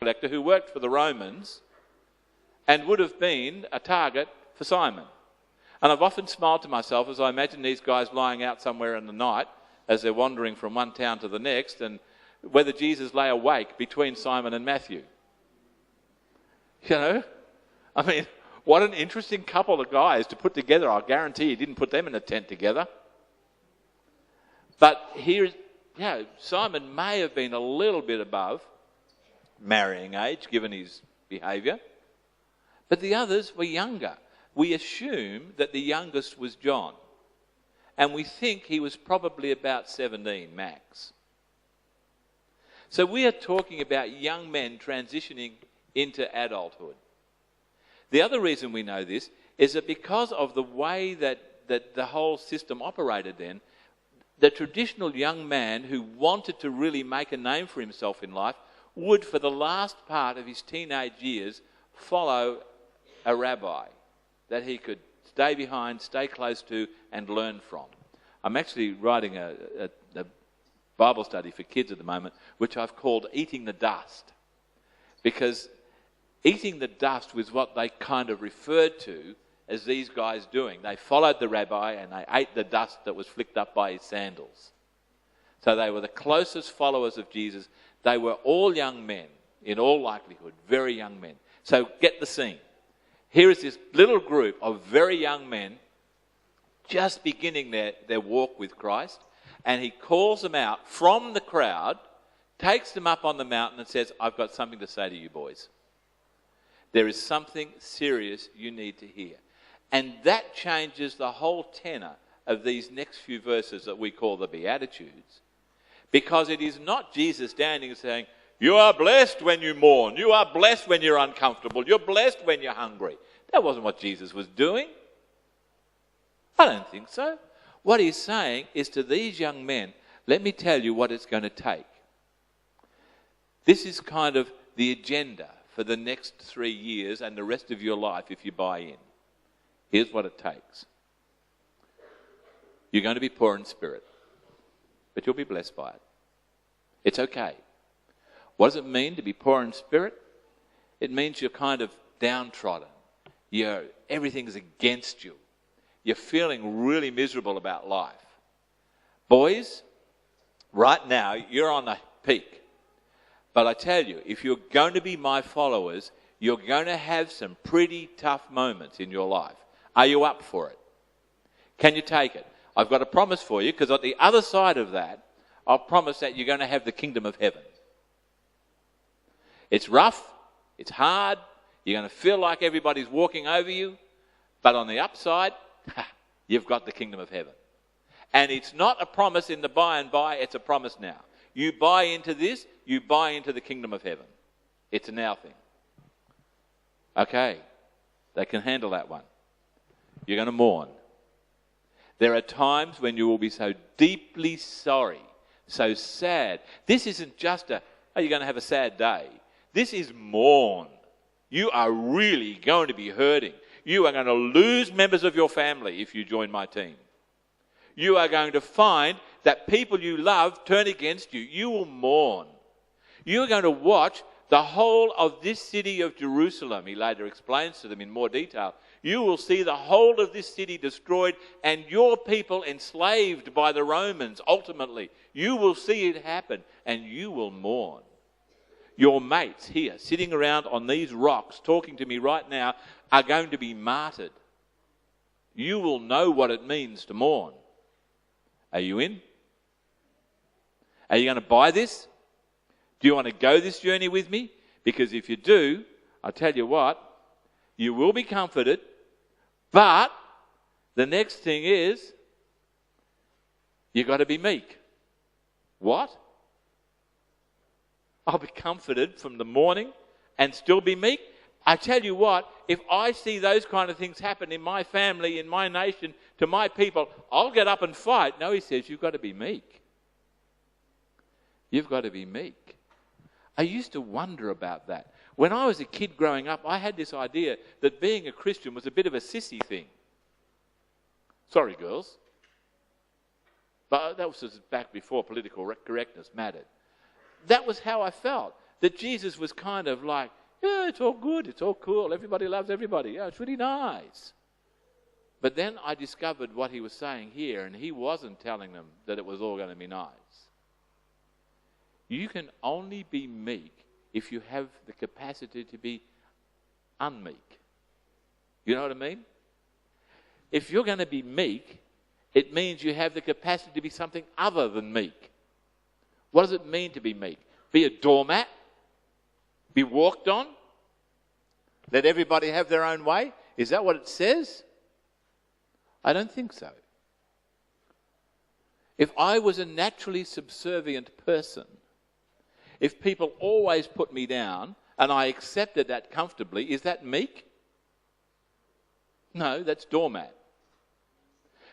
collector who worked for the Romans and would have been a target for Simon. And I've often smiled to myself as I imagine these guys lying out somewhere in the night as they're wandering from one town to the next, and whether Jesus lay awake between Simon and Matthew. You know, I mean, what an interesting couple of guys to put together. I guarantee he didn't put them in a tent together. But here, Simon may have been a little bit above marrying age, given his behaviour. But the others were younger. We assume that the youngest was John. And we think he was probably about 17 max. So we are talking about young men transitioning into adulthood. The other reason we know this is that because of the way that the whole system operated then, the traditional young man who wanted to really make a name for himself in life would, for the last part of his teenage years, follow a rabbi that he could stay behind, stay close to, and learn from. I'm actually writing a Bible study for kids at the moment, which I've called Eating the Dust. Because eating the dust was what they kind of referred to as these guys doing. They followed the rabbi and they ate the dust that was flicked up by his sandals. So they were the closest followers of Jesus. They were all young men, in all likelihood, very young men. So get the scene. Here is this little group of very young men just beginning their walk with Christ, and he calls them out from the crowd, takes them up on the mountain and says, I've got something to say to you boys. There is something serious you need to hear. And that changes the whole tenor of these next few verses that we call the Beattitudes. Because it is not Jesus standing and saying, you are blessed when you mourn. You are blessed when you're uncomfortable. You're blessed when you're hungry. That wasn't what Jesus was doing. I don't think so. What he's saying is to these young men, let me tell you what it's going to take. This is kind of the agenda for the next 3 years and the rest of your life if you buy in. Here's what it takes. You're going to be poor in spirit, but you'll be blessed by it. It's okay. What does it mean to be poor in spirit? It means you're kind of downtrodden. Everything's against you. You're feeling really miserable about life. Boys, right now, you're on the peak. But I tell you, if you're going to be my followers, you're going to have some pretty tough moments in your life. Are you up for it? Can you take it? I've got a promise for you, because on the other side of that, I'll promise that you're going to have the kingdom of heaven. It's rough, it's hard, you're going to feel like everybody's walking over you, but on the upside, you've got the kingdom of heaven. And it's not a promise in the by and by, it's a promise now. You buy into this, you buy into the kingdom of heaven. It's a now thing. Okay, they can handle that one. You're going to mourn. There are times when you will be so deeply sorry, so sad. This isn't just you're going to have a sad day. This is mourn. You are really going to be hurting. You are going to lose members of your family if you join my team. You are going to find that people you love turn against you. You will mourn. You are going to watch the whole of this city of Jerusalem, he later explains to them in more detail. You will see the whole of this city destroyed and your people enslaved by the Romans ultimately. You will see it happen and you will mourn. Your mates here, sitting around on these rocks, talking to me right now, are going to be martyred. You will know what it means to mourn. Are you in? Are you going to buy this? Do you want to go this journey with me? Because if you do, I'll tell you what, you will be comforted, but the next thing is, you've got to be meek. What? I'll be comforted from the morning and still be meek? I tell you what, if I see those kind of things happen in my family, in my nation, to my people, I'll get up and fight. No, he says, you've got to be meek. You've got to be meek. I used to wonder about that. When I was a kid growing up, I had this idea that being a Christian was a bit of a sissy thing. Sorry, girls. But that was back before political correctness mattered. That was how I felt. that Jesus was kind of like, yeah, it's all good, it's all cool, everybody loves everybody, yeah, it's really nice. But then I discovered what he was saying here, and he wasn't telling them that it was all going to be nice. You can only be meek if you have the capacity to be unmeek. You know what I mean? If you're going to be meek, it means you have the capacity to be something other than meek. What does it mean to be meek? Be a doormat? Be walked on? Let everybody have their own way? Is that what it says? I don't think so. If I was a naturally subservient person, if people always put me down and I accepted that comfortably, is that meek? No, that's doormat.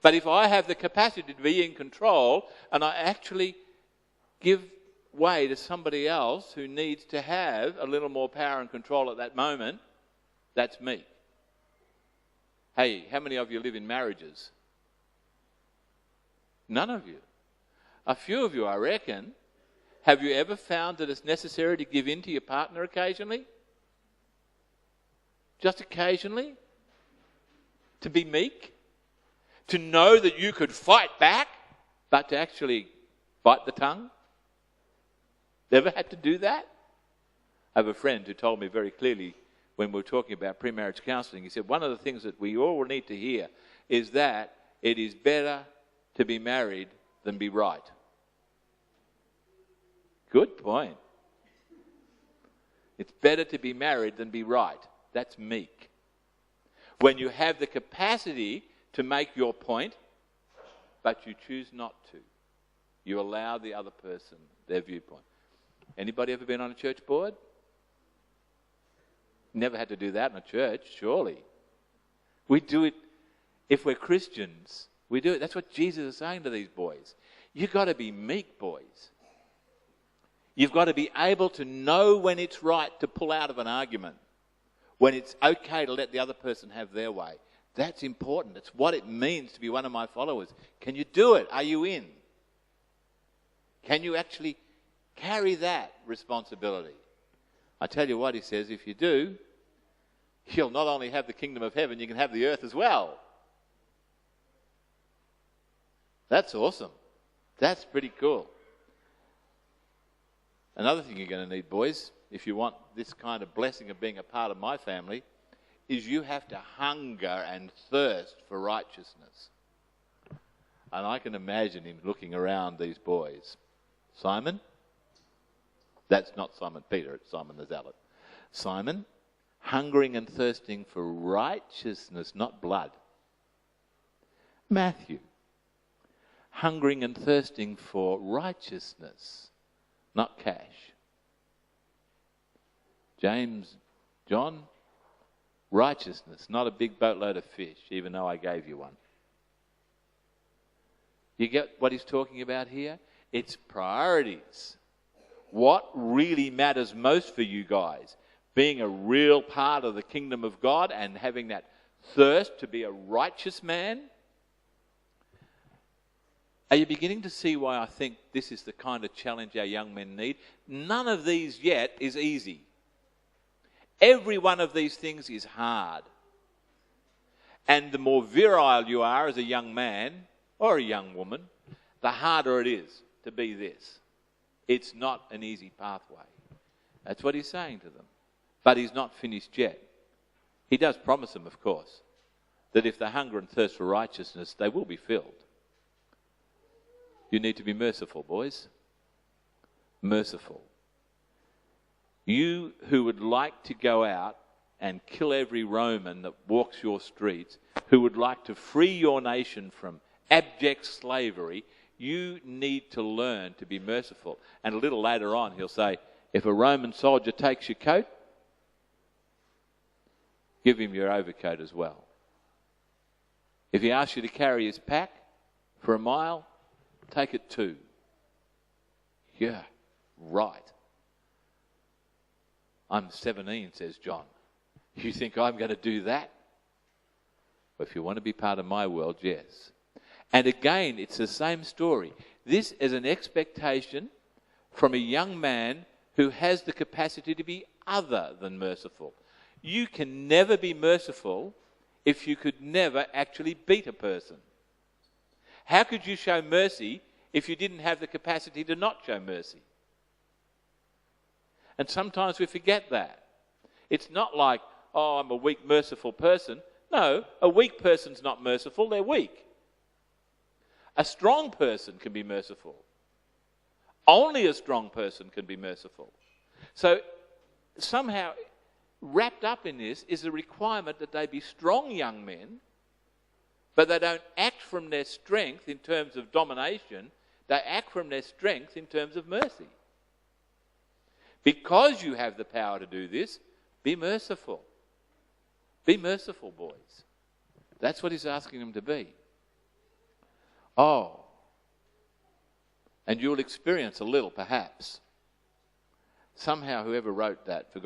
But if I have the capacity to be in control and I actually give way to somebody else who needs to have a little more power and control at that moment, that's meek. Hey, how many of you live in marriages? None of you. A few of you, I reckon. Have you ever found that it's necessary to give in to your partner occasionally? Just occasionally? To be meek? To know that you could fight back, but to actually bite the tongue? Ever had to do that? I have a friend who told me very clearly when we were talking about pre-marriage counselling, he said, one of the things that we all need to hear is that it is better to be married than be right. Good point. It's better to be married than be right. That's meek. When you have the capacity to make your point, but you choose not to. You allow the other person their viewpoint. Anybody ever been on a church board? Never had to do that in a church, surely. We do it, if we're Christians, we do it. That's what Jesus is saying to these boys. You've got to be meek, boys. You've got to be able to know when it's right to pull out of an argument, when it's okay to let the other person have their way. That's important. It's what it means to be one of my followers. Can you do it? Are you in? Can you actually carry that responsibility? I tell you what, he says, if you do, you'll not only have the kingdom of heaven, you can have the earth as well. That's awesome. That's pretty cool. Another thing you're going to need, boys, if you want this kind of blessing of being a part of my family, is you have to hunger and thirst for righteousness. And I can imagine him looking around these boys. Simon? That's not Simon Peter, it's Simon the Zealot. Simon, hungering and thirsting for righteousness, not blood. Matthew, hungering and thirsting for righteousness, not cash. James, John, righteousness, not a big boatload of fish, even though I gave you one. You get what he's talking about here? It's priorities. What really matters most for you guys? Being a real part of the kingdom of God and having that thirst to be a righteous man? Are you beginning to see why I think this is the kind of challenge our young men need? None of these yet is easy. Every one of these things is hard. And the more virile you are as a young man or a young woman, the harder it is to be this. It's not an easy pathway. That's what he's saying to them. But he's not finished yet. He does promise them, of course, that if they hunger and thirst for righteousness, they will be filled. You need to be merciful, boys. Merciful. You who would like to go out and kill every Roman that walks your streets, who would like to free your nation from abject slavery, you need to learn to be merciful. And a little later on he'll say, if a Roman soldier takes your coat, give him your overcoat as well. If he asks you to carry his pack for a mile, take it too. Yeah, right. I'm 17, says John. You think I'm going to do that? Well, if you want to be part of my world, yes. And again, it's the same story. This is an expectation from a young man who has the capacity to be other than merciful. You can never be merciful if you could never actually beat a person. How could you show mercy if you didn't have the capacity to not show mercy? And sometimes we forget that. It's not like, oh, I'm a weak, merciful person. No, a weak person's not merciful, they're weak. A strong person can be merciful. Only a strong person can be merciful. So somehow wrapped up in this is a requirement that they be strong young men, but they don't act from their strength in terms of domination, they act from their strength in terms of mercy. Because you have the power to do this, be merciful. Be merciful, boys. That's what he's asking them to be. Oh, and you'll experience a little, perhaps. Somehow whoever wrote that forgot